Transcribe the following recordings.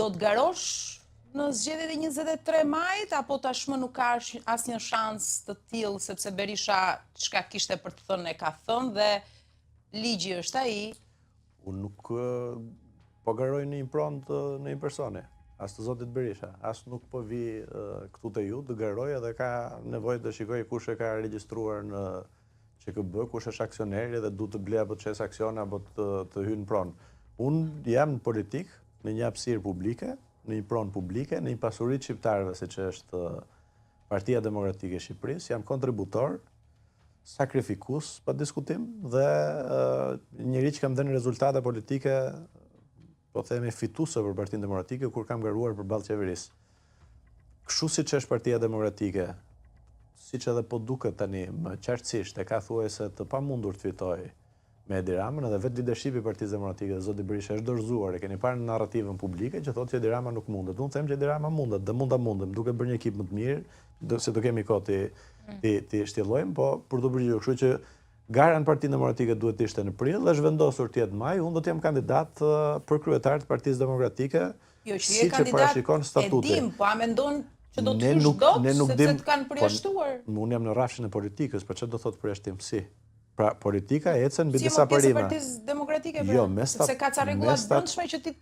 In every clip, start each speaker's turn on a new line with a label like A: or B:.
A: Do të garosh në zgjedhjet e 23 majit, apo tashmë nuk ka asnjë shans të tillë, sepse Berisha çka kishte për të thënë e ka thënë dhe ligji është ai?
B: Unë nuk po garoj në improntë në një persone, as të zotit Berisha, as nuk po vi këtu te ju të garoj edhe ka nevojë të shikoj kush e ka regjistruar në QKB, kush është aksioneri dhe du të ble apo të çes aksione apo të hyjë në pronë. Unë jam në politik, në një hapësirë publike, në një pronë publike, në një pasuri të shqiptarëve, siç është Partia Demokratike e Shqipërisë, jam kontributor, sakrifikues pa diskutim dhe njëri që kam dhënë rezultate politike, po themi fituese për Partinë Demokratike kur kam garuar përballë qeverisë. Kështu siç është Partia Demokratike, siç edhe po duket tani më qartësisht e ka thuajse të pamundur të fitojë me Edi Ramën, edhe vetë leadershipi i Partisë Demokratike dhe zoti Berisha është dorëzuar, e keni parë në narrativën publike që thotë që Edi Rama nuk mundet. Unë them që Edi Rama mundet, dhe mund ta mundem, duke bërë një ekip më të mirë, se do kemi kohë ti shtjellojmë, po për të përgjigjur, kështu që gara në Partinë Demokratike duhet të ishte në prill, është vendosur të jetë maj, unë do të jem kandidat për kryetar të Partisë Demokratike, siç e parashikon statuti.
A: E dim, po a mendon që do të hysh dot, sepse të kanë përjashtuar?
B: Unë jam në rrafshin e politikës, po çfarë do thotë përjashtim? Si? Pra, politika ecën mbi disa parime.
A: Si më pjesë e Partisë Demokratike, sepse ka ca rregulla të brendshme që ti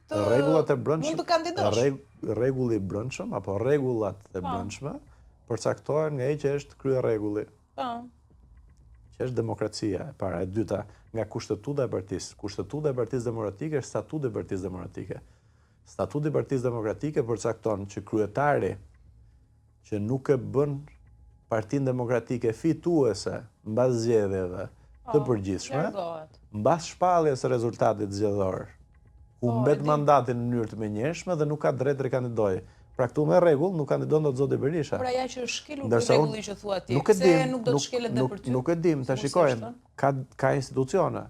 A: mund të kandidosh.
B: Rregulli i brendshëm apo rregullat e brendshme përcaktohen nga ai që është kryerregulli. Që është demokracia e para, e dyta, nga kushtetuta e partisë. Kushtetuta e Partisë Demokratike është statuti i Partisë Demokratike. Statuti i Partisë Demokratike përcakton që kryetari që nuk e bën Partinë Demokratike fituese mbas zgjedhjeve të përgjithshme, mbas shpalljes së rezultatit zgjedhor, humbet mandatin në mënyrë të menjëhershme dhe nuk ka drejt rikandidojë. Pra këtu me rregull nuk kandidon dot zoti Berisha.
A: Pra ja që është shkelur rregulli që thua ti, pse nuk do të shkelet edhe për ty?
B: Nuk e dim, ta shikojmë. Ka institucione.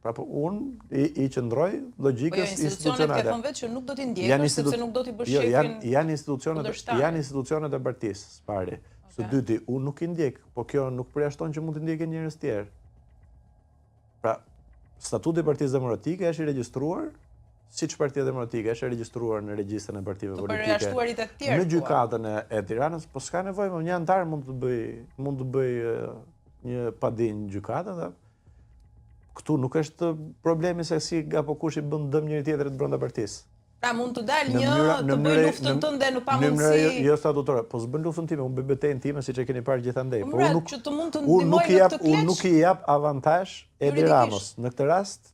B: Pra po unë i qëndroj logjikës institucionale.
A: Institucionet ke thënë vetë që nuk do t'i ndjekësh sepse nuk do t'i bësh shefin.
B: Janë institucionet e partisë, pari. Së dyti, unë nuk i ndjek, po kjo nuk përjashton që mund të ndjekë njerëz tjerë. Pra, statuti i Partisë Demokratike është i regjistruar, siç Partia Demokratike është e regjistruar në regjistrin e partive politike. Në gjykatën e Tiranës, po s'ka nevojë, një antar mund të bëj një padinj gjykate dhe këtu nuk është problemi se si apo kush i bën dëm njëri tjetrit brenda partisë.
A: Pra mund të dalë të bëj luftën tënde në pamundësi.
B: Jo statutore, po s'bën luftën time, unë bëj betejën time siç e keni parë gjithandej.
A: Po unë
B: nuk i jap avantazh Edi Ramës. Në këtë rast,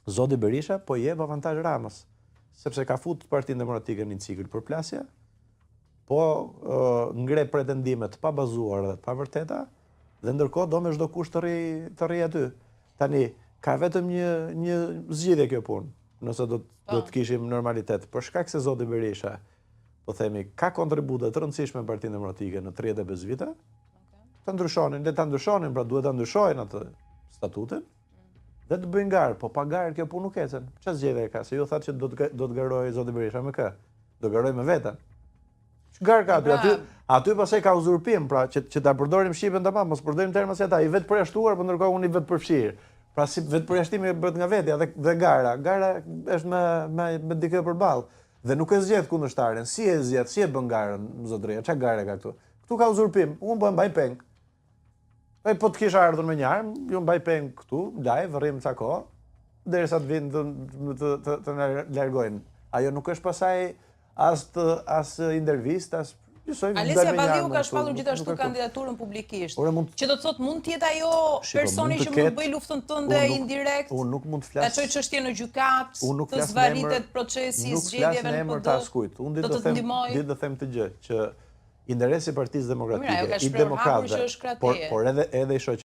B: zoti Berisha po i jep avantazh Ramës, sepse ka futur Partinë Demokratike në një cikël përplasje, po ngre pretendime të pabazuara dhe të pavërteta, dhe ndërkohë do me çdo kusht të rri aty. Tani ka vetëm një zgjidhje kjo punë. Nëse do të kishim normalitet. Për shkak se zoti Berisha, po themi, ka kontribute të rëndësishme në Partinë Demokratike në 35 vite, ta ndryshonin, pra duhet ta ndryshojnë atë statutin, dhe të bëjnë garë, po pa garë kjo punë nuk ecën. Çfarë zgjedhje ka? Se ju thatë që do të garojë zoti Berisha me kë? Do garojë me veten. Ç'garë ka aty? Aty pastaj ka uzurpim, pra që ta përdorim shqipen tamam, mos përdorim terma si ata, i vetë përjashtuar, por ndërkohë unë i vetë përfshirë. Pra si vetë përjashtimi bëhet nga vetja dhe gara. Gara është me dikë përballë dhe nuk e zgjedh kundërshtaren. Si e zgjedh, si e bën garën, zotëria? Çfarë gare ka këtu? Këtu ka uzurpim. Unë po e mbaj peng. Po të kisha ardhur me një armë, ju mbaj peng këtu, live, rrim ca kohë, derisa të vinë të na largojnë. Ajo nuk është pasaj as intervistë, as
A: Alesia Balliu ka shpallur gjithashtu kandidaturën publikisht. Që do të thotë mund të jetë ajo personi që mund të bëj luftën tënde indirekt.
B: Unë nuk mund të flas.
A: Ta çoj çështjen në gjykat, të zvaritet procesi i zgjedhjeve në PD.
B: Unë do të them të gjë që interesi i Partisë Demokratike, i demokratëve, por edhe i